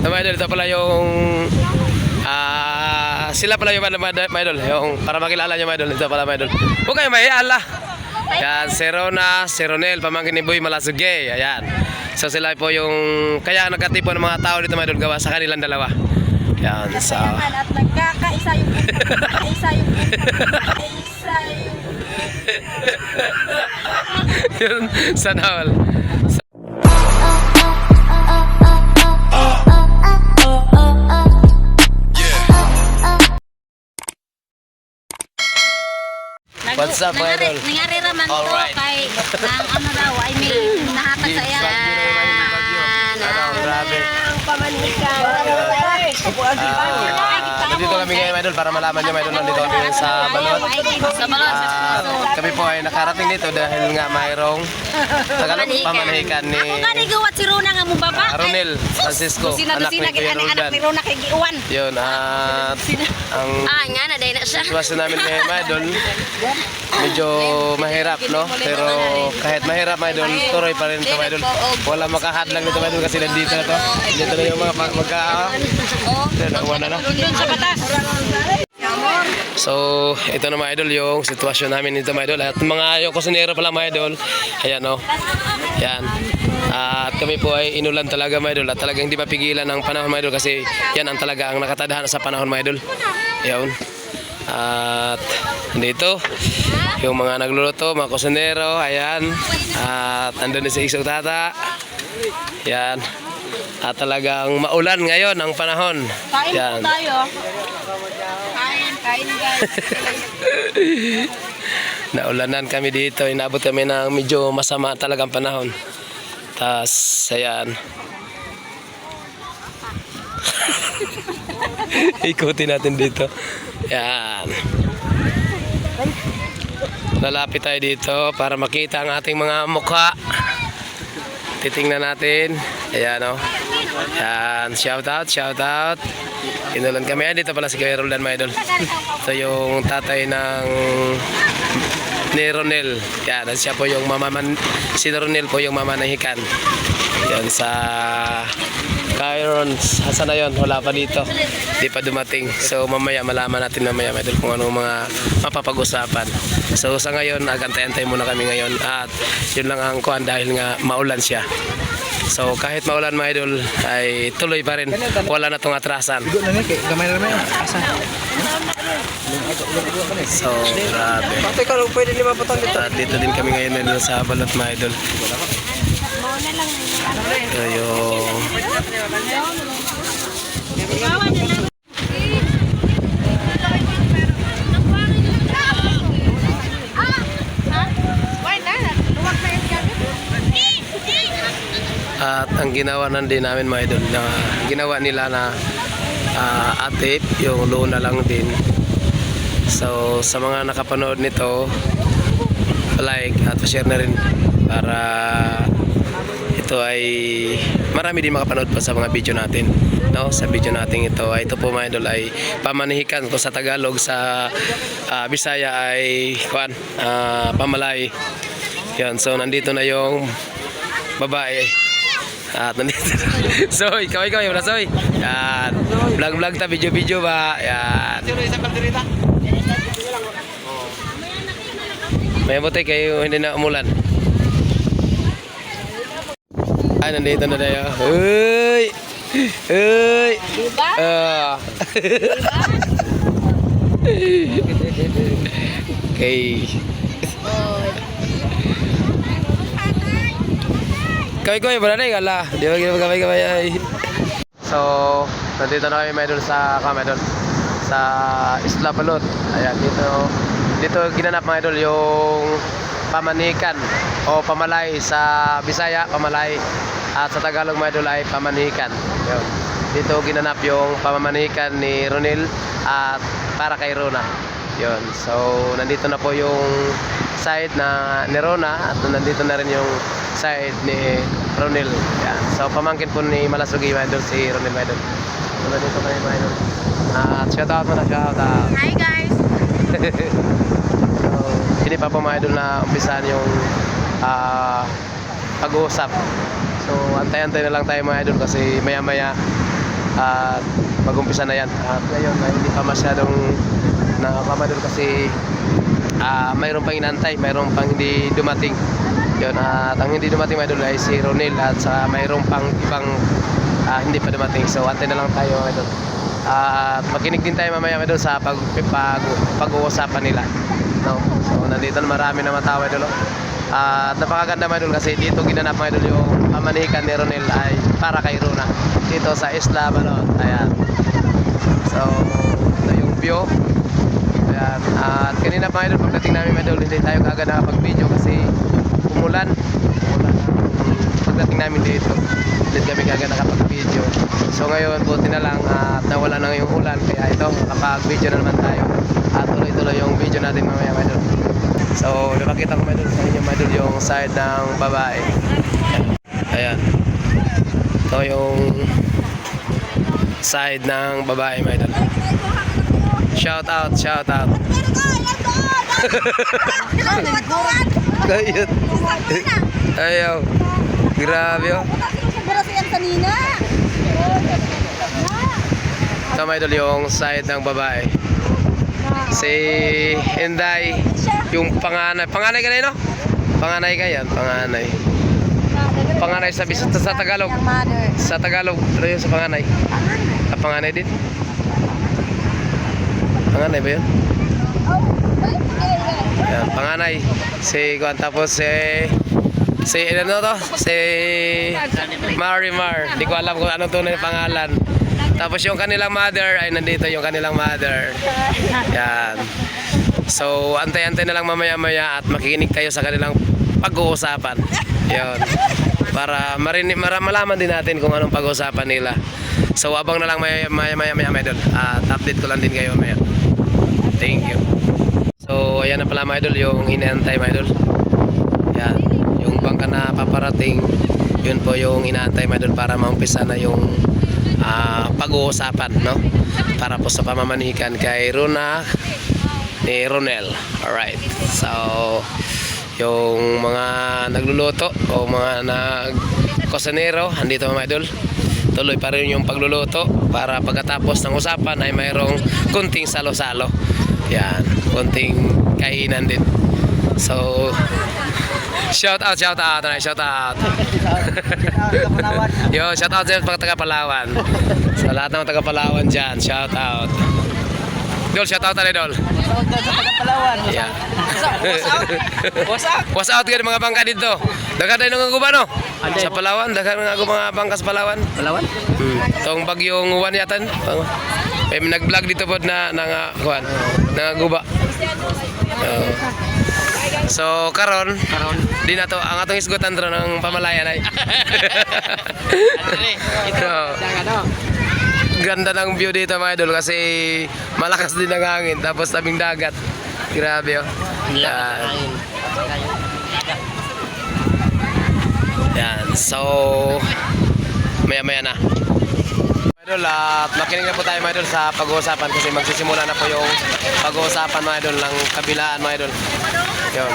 So mga idol, ito pala yung sila pala yung mga idol, yung para makilala nyo mga idol. Ito pala mga idol. Huwag kayo mahiala. Yan, si Rona, si Ronel, pamangkin ni Boy Malasuge. Ayan. So sila po yung kaya nagkatipo ng mga tao dito mga idol gawa sa kanilang dalawa. Yan, so at nagkakaisa yung yun, sana all. What's up, mga idol? Nangyari raman to Alright. kay ang ano daw ay may nahatag sa iya. Grabe. Pamanikan. Nandito kami ngayon, idol, para malaman nyo, idol, nandito kami ngayon sa Balot. Sa Balot. Kami po ay nakarating dito dahil nga mayroong pamanahikan ni Ako gani gawat si Rona nga mo baba. Ronel Francisco, anak ni Kuya anak ni Roldan. Rona kay giuwan. Yun, at ang Nga na day na siya. sitwasyon namin ngayon, mga idol, medyo mahirap, no? Pero kahit mahirap, mga idol, tuloy pa rin ito, mga idol. Wala makahadlang nito, mga idol, kasi nandito na to. Dito na yung mga wala na. Doon sa batas. So, ito na mga idol yung sitwasyon namin dito mga idol. At mga yung kusinero pala mga idol. Ayan o. Yan. At kami po ay inulan talaga mga idol. At talagang hindi mapigilan ang panahon mga idol. Kasi yan ang talaga ang nakatadahan sa panahon mga idol. Ayan. At dito yung mga nagluluto, mga kusinero. Ayan. At andun si Isog Tata. Yan. At talagang maulan ngayon ang panahon. Kain po tayo. Kain guys. Naulanan kami dito, inabot kami ng medyo masama talagang panahon. Tas, ayan. Ikutin natin dito. Ayan. Lalapit tayo dito para makita ang ating mga mukha. Titingnan natin. Ayan o. Ayan, shout out, shout out. Inulan kami. Ayan, dito pala si Kuya Roldan, mga idol. Ito yung tatay ng ni Ronel. Yan, siya po yung si Ronel po yung mamanahikan. Yan sa Kyron. Saan na yun? Wala pa dito. Hindi pa dumating. So mamaya malaman natin mamaya idol kung anong mga mapapag-usapan. So sa ngayon, agantay-antay muna kami ngayon. At yun lang ang kuhan dahil nga maulan siya. So kahit maulan mga idol ay tuloy pa rin. Wala na itong atrasan. So grabe. At dito din kami ngayon sa Balot mga idol. So yung at ang ginawa din namin mga idol na ginawa nila na atip yung luna lang din. So sa mga nakapanood nito, like at share na rin para ito ay marami din makapanood pa sa mga video natin, no? Sa video natin ito po mga idol ay pamanahikan ko sa Tagalog, sa Bisaya ay pamalay. Yan, so nandito na yung babae. At nandito. So, ikaw wala soy. Yan. Vlog ta, video ba? Yan. May buti kayo hindi na umulan. Ay, nandito na tayo. Uy! Uy! Diba? Okay. Kaway wala na yung ala. Di ba kaway ay. So, nandito na kami mga idol sa sa Isla Balot. Ayan, dito ginanap mga idol yung pamanikan o pamalay sa Bisaya, pamalay, at sa Tagalog mga idol ay pamanikan. Yun. Dito ginanap yung pamanikan ni Ronel at para kay Rona. Yun. So, nandito na po yung side na ni Rona at nandito na rin yung side ni Ronel. Yan. So, pamangkin po ni Malasugi mga idol si Ronel mga idol. So, nandito kayo mga idol. At shout out muna, shout out. Hi guys. So, hindi pa po mga idol na umpisahan yung pag-uusap. So, antay-antay na lang tayo mga idol kasi maya-maya At mag-umpisa na yan. At ngayon ay hindi pa masyadong nakakama idol kasi mayroon pang inantay, mayroon pang hindi dumating. Yun, at ang hindi dumating mga idol ay si Ronel at sa mayroon pang ibang hindi pa dumating. So antay na lang tayo mga idol. At makinig din tayo mamaya mga idol sa pag-uusapan nila. No? So nandito na marami na matawa idol. At napakaganda mga idol kasi dito ginanap mga idol yung pamanikan ni Ronel ay para kay Runa dito sa Isla Balot. Ayan. So ito yung view. Ayan. At kanina mga idol pagdating namin mga idol hindi tayo kaagad nakapag-video kasi umulan. Pagdating namin dito hindi kami kaagad nakapag-video. So ngayon buti na lang at nawala na yung ulan kaya ito nakapag-video na naman tayo. At tuloy-tuloy yung video natin mamaya mga idol. So napakita ko mga idol sa inyo mga idol yung side ng babae. Ayan. Ito yung side ng babae mga idol. Shout out, shout out. Kayot. Ayaw. Grabe oh. Ito mga idol yung side ng babae. Si Inday, yung panganay. Panganay ka na yun, no? Panganay ka yan, panganay. Panganay sa Tagalog. Sa Tagalog, ano yun sa panganay? Panganay din? Panganay ba yun? Yan, panganay. Si Juan, tapos si ano to? Si Marimar. Hindi ko alam kung anong tunay na pangalan. Tapos yung kanilang mother ay nandito yung kanilang mother. Yan. So antay-antay na lang mamaya-maya at makikinig tayo sa kanilang pag-uusapan. Yun. Para malaman din natin kung anong pag-uusapan nila. So abang na lang maya-maya idol. At update ko lang din kayo maya. Thank you. So ayan na pala mga idol yung inaantay mga idol. Yan. Yung bangka na paparating, yun po yung inaantay mga idol para maumpisa na yung pag-uusapan, no? Para po sa pamamanikan kay Runa ni Ronel. Alright. So yung mga nagluluto o mga nagkosanero andito mga idol. Tuloy pa rin yung pagluluto para pagkatapos ng usapan ay mayroong kunting salo-salo. Yan, kunting kainan din. So shout out. Yo, shout out sa mga taga Palawan. Sa lahat ng taga Palawan dyan, shout out. Idol, shout out Idol. Yeah. What's out ka mga bangka dito. Dagan tayo ng guba no? Sa Palawan, dagan ng mga bangka sa Palawan. Palawan? Itong bagyong uwan yata. Nag-vlog dito po na guba. So karon di na to ang atong isgutan dro ng pamalayan ay. Ganda ng view dito mga idol kasi malakas din ang hangin tapos tabing dagat. Grabe oh. Yan. Yan. So maya-maya na. Idol, at makinig na po tayo mga idol sa pag-uusapan kasi magsisimula na po yung pag-uusapan mga idol ng kabilaan mga idol. Yun.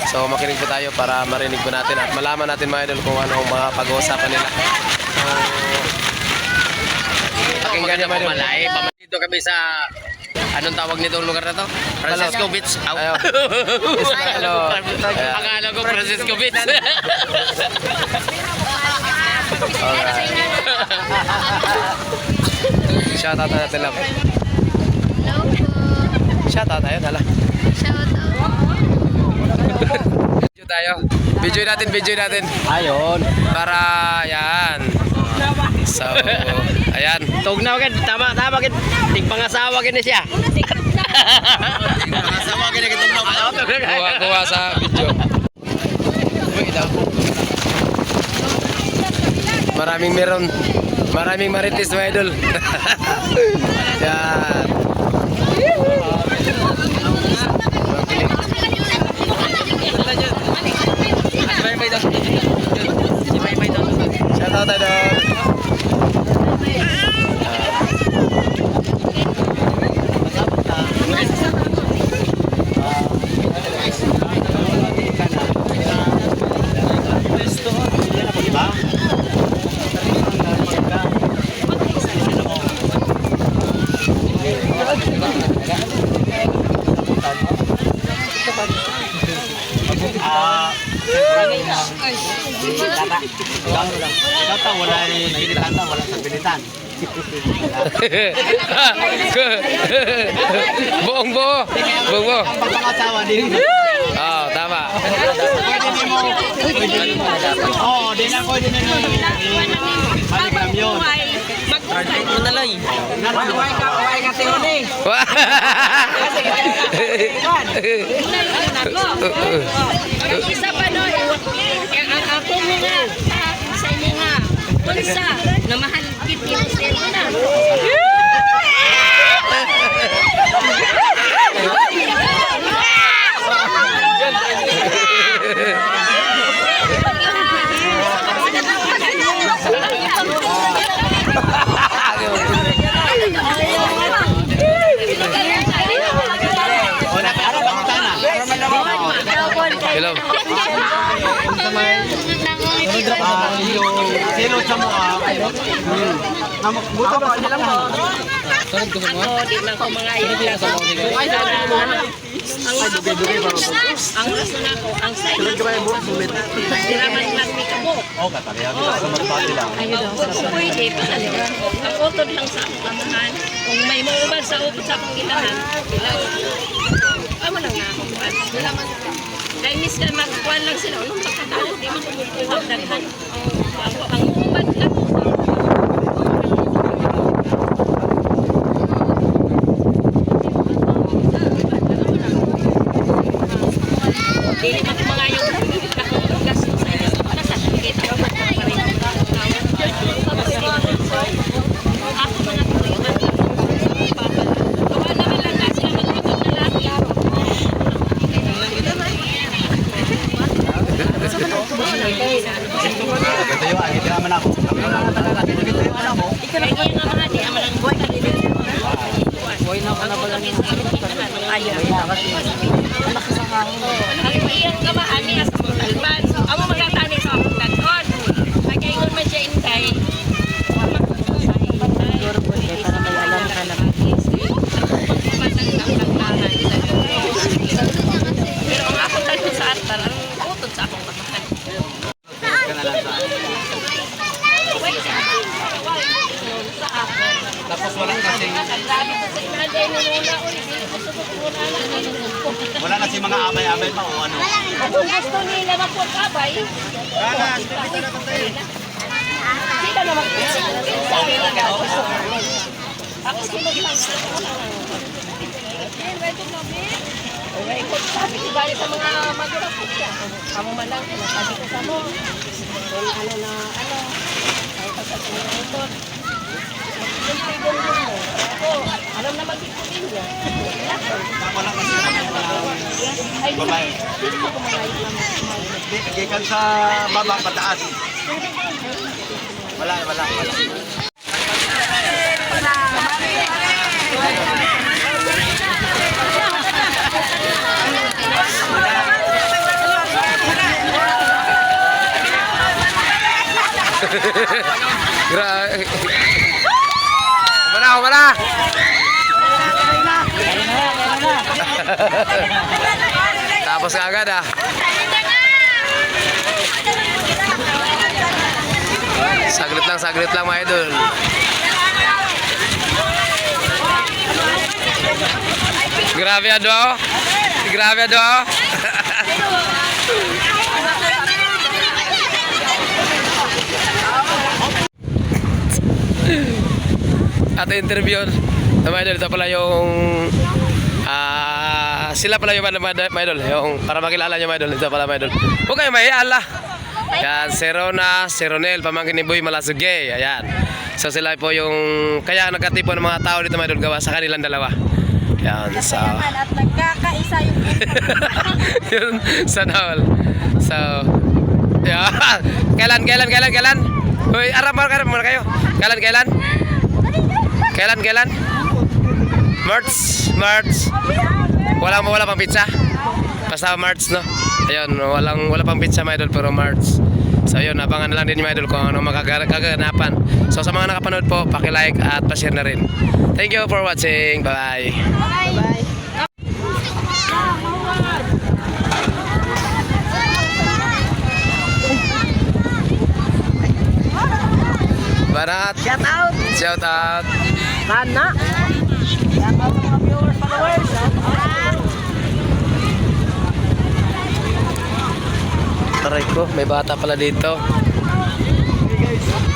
So makinig po tayo para marinig po natin at malaman natin mga idol kung ano ang mga pag-uusapan nila. Pakinggan niyo mga idol. Dito kami sa anong tawag nitong lugar na to? Francisco Beach. Ayaw. Akala ko Francisco Beach. Alright. Shout out natin lang. Shout out tayo, hala. Video natin. Ayun. Para yan. So, ayan. Tugnaw gid, tama gid. Tigpangasawa gid ni siya. Tigpangasawa gid ni tugnaw. Kuha sa video. Maraming marites mga idol. Yan. Shout out idol. Ikaw ta, wala yung pilitan ta, wala sa pilitan. Buong buo. Buong buo. Ang pagpangasawa, di rin. Oo, tama. Oo, di na pwede na nyo. Balik lang yun. Isa pa no, ang ako mo nga, sa inyo nga, punsa, na mahal kit yung sila na. Wala ka, ano ba kita na? Hello. Silot sa mukha. Buto ba sila mo? Ako, di lang ko mga ilang. Ang raso na ko, ang sa inyo. Siraman lang may kabok. Oo, katariya. Sumarpati lang. Kung pwede, pasalihan ko. Ang utod lang sa akong amahan. Kung may maubad sa utod sa akong ilahan, amo lang na ako. Dahil miss ka magkuhan lang sila. Anong makatalo, di man kumukuha ang daghan. Ang ubad lang. Dili man ko mga yung kakugas sa inyo. Nasa kita ko pa rin. Ako mga tuloy. Gawa naman lang kasi ang magpapag na lahat. Ito yung agit naman ako. Kaya nga mga di, ang malang buhay na nila. Buhay na ko na ba lang yung ayaw. Ang iyang gamaan niya sa Alban. Amo magkatani sa akong taton. Nagkaingon man siya intay. Pero ang akong taton sa altar, ang utod sa akong pagmakan. Tapos wala kasi wala na si mga abay-abay pa o ano. Kung gusto nila magpagkabay, sila na magpagkabay. Ako sila sabi ko bali sa mga magulang ko siya. Amo man lang, sabi ko sa mo. Ano na, ano, ay pasasin na ito. Siyempre doon mo. Ako, alam na mag-ipin niya. Wala kasi Ay, babae. hindi ko malayo lang. Gikan sa baba pataas. Wala. Grabe. Umana. Tapos agad ah. Saglit lang mga idol. Grabe ado. At interview mga idol, ito pala yung sila pala yung mga idol, yung para makilala nyo mga idol, ito pala mga idol. Huwag kayo mahiala. Yan, si Rona, si Ronel, pamangkin ni Boy Malasuge. Ayan. So sila po yung kaya nagkatipon ng mga tao dito mga idol gawa sa kanilang dalawa. Yan, so At nagkakaisa yung yun, sana all. So yeah. Kailan? Hoy, arap muna kayo. Kailan? March. Wala pang pizza. Basta March, no? Ayun, wala pang pizza mga idol, pero March. So yun, abangan na lang din yung mga idol kung ano magaganapan. So sa mga nakapanood po, paki-like at pa-share na rin. Thank you for watching. Bye. Banat. Shout out. Shout out. Kana. Shout out mga viewers, followers. Shout out. Aray ko, may bata pala dito.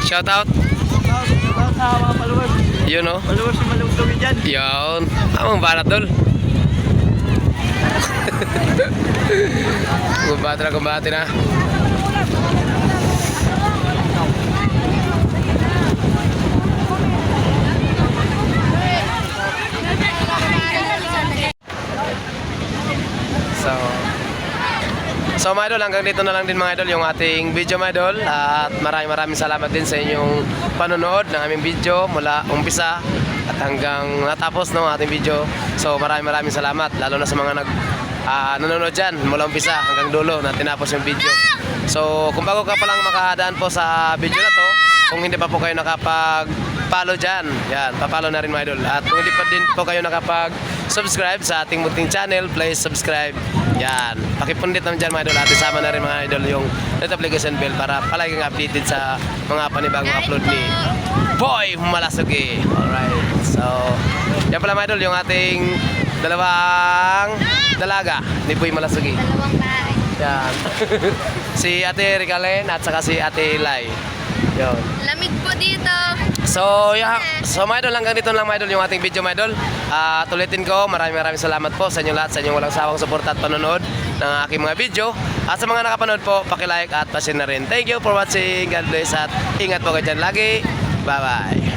Shout out. Shout sa mga followers. Yun oh. Followers yung malugtugin dyan. Yun. Amang banat dol. Kumbati na. So mga idol, hanggang dito na lang din mga idol yung ating video mga idol. At maraming salamat din sa inyong panonood ng aming video mula umpisa at hanggang natapos no ating video. So maraming salamat lalo na sa mga nanonood dyan mula umpisa hanggang dulo na tinapos yung video. So kung bago ka palang makadaan po sa video na to, kung hindi pa po kayo nakapag-follow dyan, yan, pa-follow na rin mga idol. At kung hindi pa din po kayo nakapag-subscribe sa ating munting channel, please subscribe. Yan, pakipundit naman dyan mga idol. At isama na rin mga idol yung notification bell para palaging updated sa mga panibagong upload ni Boy Malasugi. Alright, so yan pala mga idol yung ating dalawang dalaga ni Boy Malasugi. Dalawang bahay. Yan. Si Ate Ricalen at saka si Ate Lai. Yun. Lamig po dito. So, yeah. So, mga idol, hanggang dito lang mga idol yung ating video mga idol. At ulitin ko, maraming salamat po sa inyo lahat, sa inyong walang sawang suporta at panonood ng aking mga video. At sa mga nakapanood po, paki-like at pa-share na rin. Thank you for watching. God bless at ingat po kayo dyan lagi. Bye-bye.